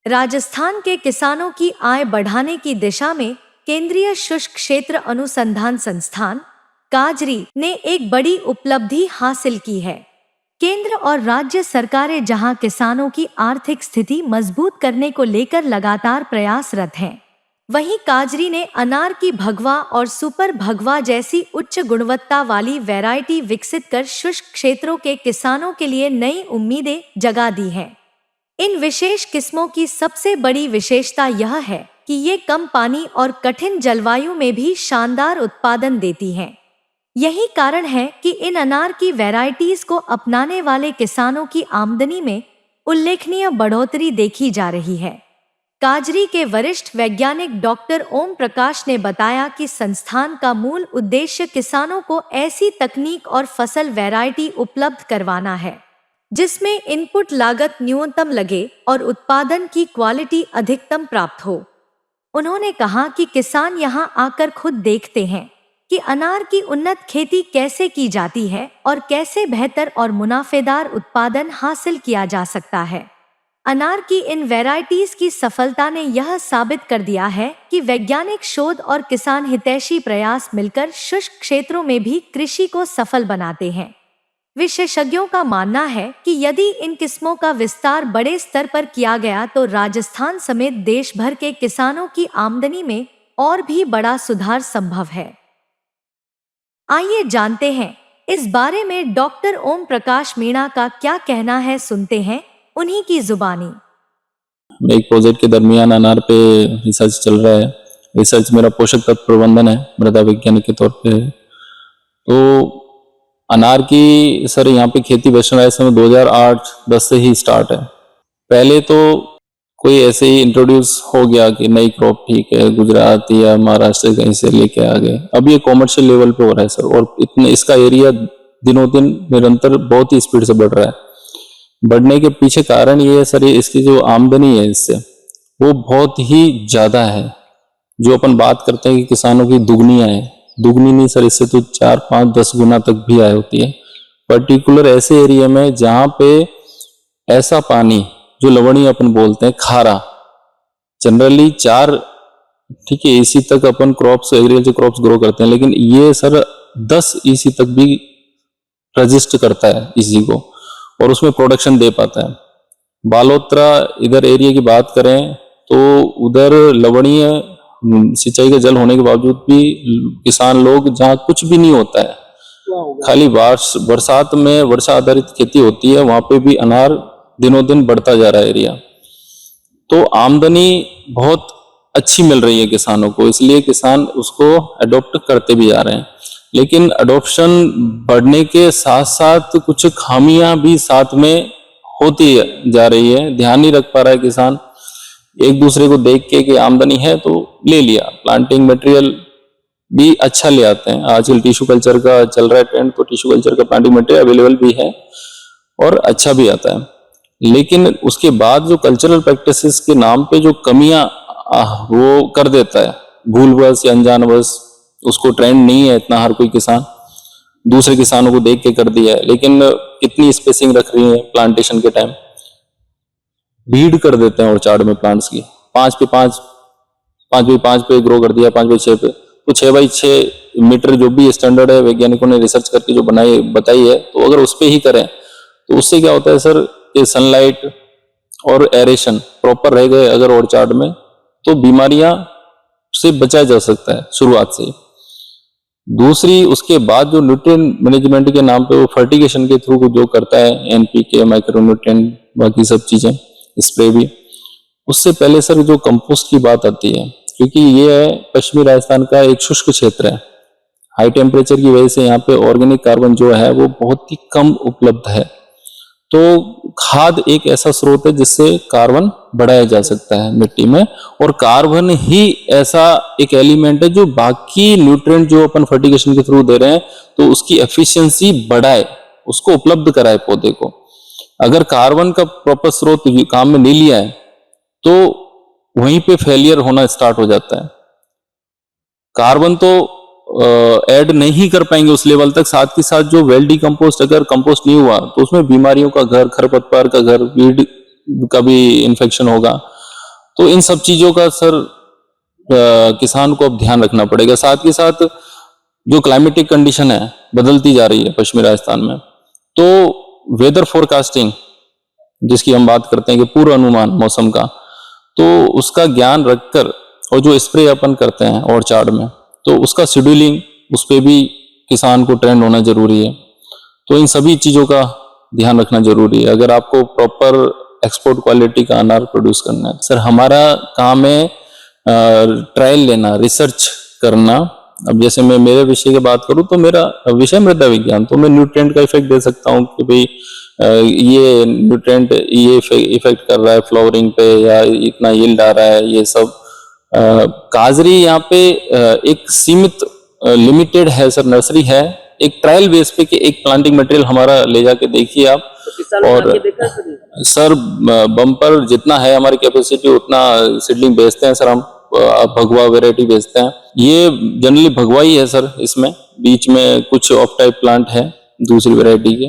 राजस्थान के किसानों की आय बढ़ाने की दिशा में केंद्रीय शुष्क क्षेत्र अनुसंधान संस्थान काजरी ने एक बड़ी उपलब्धि हासिल की है। केंद्र और राज्य सरकारें जहां किसानों की आर्थिक स्थिति मजबूत करने को लेकर लगातार प्रयासरत हैं, वहीं काजरी ने अनार की भगवा और सुपर भगवा जैसी उच्च गुणवत्ता वाली वैरायटी विकसित कर शुष्क क्षेत्रों के किसानों के लिए नई उम्मीदें जगा दी हैं। इन विशेष किस्मों की सबसे बड़ी विशेषता यह है कि ये कम पानी और कठिन जलवायु में भी शानदार उत्पादन देती हैं। यही कारण है कि इन अनार की वैरायटीज को अपनाने वाले किसानों की आमदनी में उल्लेखनीय बढ़ोतरी देखी जा रही है। काजरी के वरिष्ठ वैज्ञानिक डॉक्टर ओम प्रकाश ने बताया कि संस्थान का मूल उद्देश्य किसानों को ऐसी तकनीक और फसल वैरायटी उपलब्ध करवाना है जिसमें इनपुट लागत न्यूनतम लगे और उत्पादन की क्वालिटी अधिकतम प्राप्त हो। उन्होंने कहा कि किसान यहां आकर खुद देखते हैं कि अनार की उन्नत खेती कैसे की जाती है और कैसे बेहतर और मुनाफेदार उत्पादन हासिल किया जा सकता है। अनार की इन वैरायटीज की सफलता ने यह साबित कर दिया है कि वैज्ञानिक शोध और किसान हितैषी प्रयास मिलकर शुष्क क्षेत्रों में भी कृषि को सफल बनाते हैं। विशेषज्ञों का मानना है कि यदि इन किस्मों का विस्तार बड़े स्तर पर किया गया तो राजस्थान समेत देश भर के किसानों की आमदनी में और भी बड़ा सुधार संभव है। आइए जानते हैं इस बारे में डॉक्टर ओम प्रकाश मीणा का क्या कहना है, सुनते हैं उन्हीं की जुबानी। एक प्रोजेक्ट के दरमियान अनार पे रिसर्च चल रहा है। रिसर्च मेरा पोषक तत्व प्रबंधन है, मृदा वैज्ञानिक के तौर पे। तो अनार की सर यहाँ पे खेती वेस्टर्न राजस्थान में 2008-10 से ही स्टार्ट है। पहले तो कोई ऐसे ही इंट्रोड्यूस हो गया कि नई क्रॉप ठीक है, गुजरात या महाराष्ट्र कहीं से लेके आ गए। अब ये कॉमर्शियल लेवल पे हो रहा है सर, और इतने इसका एरिया दिनों दिन निरंतर बहुत ही स्पीड से बढ़ रहा है। बढ़ने के पीछे कारण ये है सर, ये इसकी जो आमदनी है इससे वो बहुत ही ज्यादा है। जो अपन बात करते हैं कि किसानों की दुगनी आय, दुगनी नहीं सर, इससे तो 4, 5, 10 गुना तक भी आय होती है। पर्टिकुलर ऐसे एरिया में जहां पे ऐसा पानी जो लवणीय अपन बोलते हैं खारा, जनरली 4 ठीक है ईसी तक अपन क्रॉप्स एग्रीकल्चर क्रॉप्स ग्रो करते हैं, लेकिन ये सर 10 ईसी तक भी रजिस्ट करता है ईसी को और उसमें प्रोडक्शन दे पाता है। बालोतरा इधर एरिया की बात करें तो उधर लवणीय सिंचाई का जल होने के बावजूद भी किसान लोग जहाँ कुछ भी नहीं होता है, खाली बरसात में वर्षा आधारित खेती होती है, वहां पे भी अनार दिनों दिन बढ़ता जा रहा है एरिया। तो आमदनी बहुत अच्छी मिल रही है किसानों को, इसलिए किसान उसको अडॉप्ट करते भी जा रहे हैं। लेकिन अडॉप्शन बढ़ने के साथ साथ कुछ खामियां भी साथ में होती जा रही है। ध्यान नहीं रख पा रहा है किसान, एक दूसरे को देख के कि आमदनी है तो ले लिया, प्लांटिंग मटेरियल भी अच्छा ले आते हैं। आजकल टिश्यू कल्चर का चल रहा है ट्रेंड, तो टिश्यू कल्चर का प्लांटिंग मटेरियल अवेलेबल भी है और अच्छा भी आता है। लेकिन उसके बाद जो कल्चरल प्रैक्टिसेस के नाम पे जो कमियां वो कर देता है, भूलवश या अनजानवश, उसको ट्रेंड नहीं है इतना, हर कोई किसान दूसरे किसानों को देख के कर दिया है। लेकिन कितनी स्पेसिंग रख रही है प्लांटेशन के टाइम, भीड़ कर देते हैं और चार्ट में प्लांट्स की 5 पे 5, 5 पे 5 पे ग्रो कर दिया, 5 पे 6 पे, तो 6 बाई 6 मीटर जो भी स्टैंडर्ड है वैज्ञानिकों ने रिसर्च करके जो बताई है, तो अगर उस पे ही करें तो उससे क्या होता है सर कि सनलाइट और एरेशन प्रॉपर रह गए अगर और चार्ट में, तो बीमारियां से बचा जा सकता है शुरुआत से। दूसरी उसके बाद जो न्यूट्रिएंट मैनेजमेंट के नाम पे वो फर्टिगेशन के थ्रू जो करता है, एनपीके, माइक्रोन्यूट्रिएंट, बाकी सब चीजें, स्प्रे भी, उससे पहले सर जो कंपोस्ट की बात आती है, क्योंकि ये है पश्चिमी राजस्थान का एक शुष्क क्षेत्र है, हाई टेम्परेचर की वजह से यहाँ पे ऑर्गेनिक कार्बन जो है वो बहुत ही कम उपलब्ध है। तो खाद एक ऐसा स्रोत है जिससे कार्बन बढ़ाया जा सकता है मिट्टी में, और कार्बन ही ऐसा एक एलिमेंट है जो बाकी न्यूट्रिएंट जो अपन फर्टिगेशन के थ्रू दे रहे हैं तो उसकी एफिशिएंसी बढ़ाए, उसको उपलब्ध कराए पौधे को। अगर कार्बन का प्रॉपर स्रोत काम में नहीं लिया है तो वहीं पे फेलियर होना स्टार्ट हो जाता है। कार्बन तो ऐड नहीं कर पाएंगे उस लेवल तक, साथ के साथ जो वेल डिकम्पोस्ट अगर कंपोस्ट नहीं हुआ तो उसमें बीमारियों का घर, खरपतवार का घर, वीड का भी इन्फेक्शन होगा, तो इन सब चीजों का सर किसान को अब ध्यान रखना पड़ेगा। साथ के साथ जो क्लाइमेटिक कंडीशन है बदलती जा रही है पश्चिमी राजस्थान में, तो वेदर फोरकास्टिंग जिसकी हम बात करते हैं कि पूर्व अनुमान मौसम का, तो उसका ज्ञान रखकर और जो स्प्रे अपन करते हैं और चार्ट में, तो उसका शेड्यूलिंग उस पे भी किसान को ट्रेंड होना जरूरी है। तो इन सभी चीजों का ध्यान रखना जरूरी है अगर आपको प्रॉपर एक्सपोर्ट क्वालिटी का अनार प्रोड्यूस करना है। सर हमारा काम है ट्रायल लेना, रिसर्च करना। अब जैसे मैं मेरे विषय की बात करूं तो मेरा विषय मृदा विज्ञान, तो मैं न्यूट्रिएंट का इफेक्ट दे सकता हूं कि भाई ये न्यूट्रिएंट ये इफेक्ट कर रहा है फ्लावरिंग पे या इतना यील्ड आ रहा है, ये सब। काजरी यहाँ पे एक सीमित लिमिटेड है सर, नर्सरी है, एक ट्रायल बेस पे कि एक प्लांटिंग मटेरियल हमारा ले जाके देखिए आप। और सर बम्पर जितना है हमारी कैपेसिटी उतना सीडलिंग बेचते हैं सर हम, भगवा वैरायटी बेचते हैं। ये जनरली भगवा ही है सर, इसमें बीच में कुछ ऑफ टाइप प्लांट है दूसरी वैरायटी के।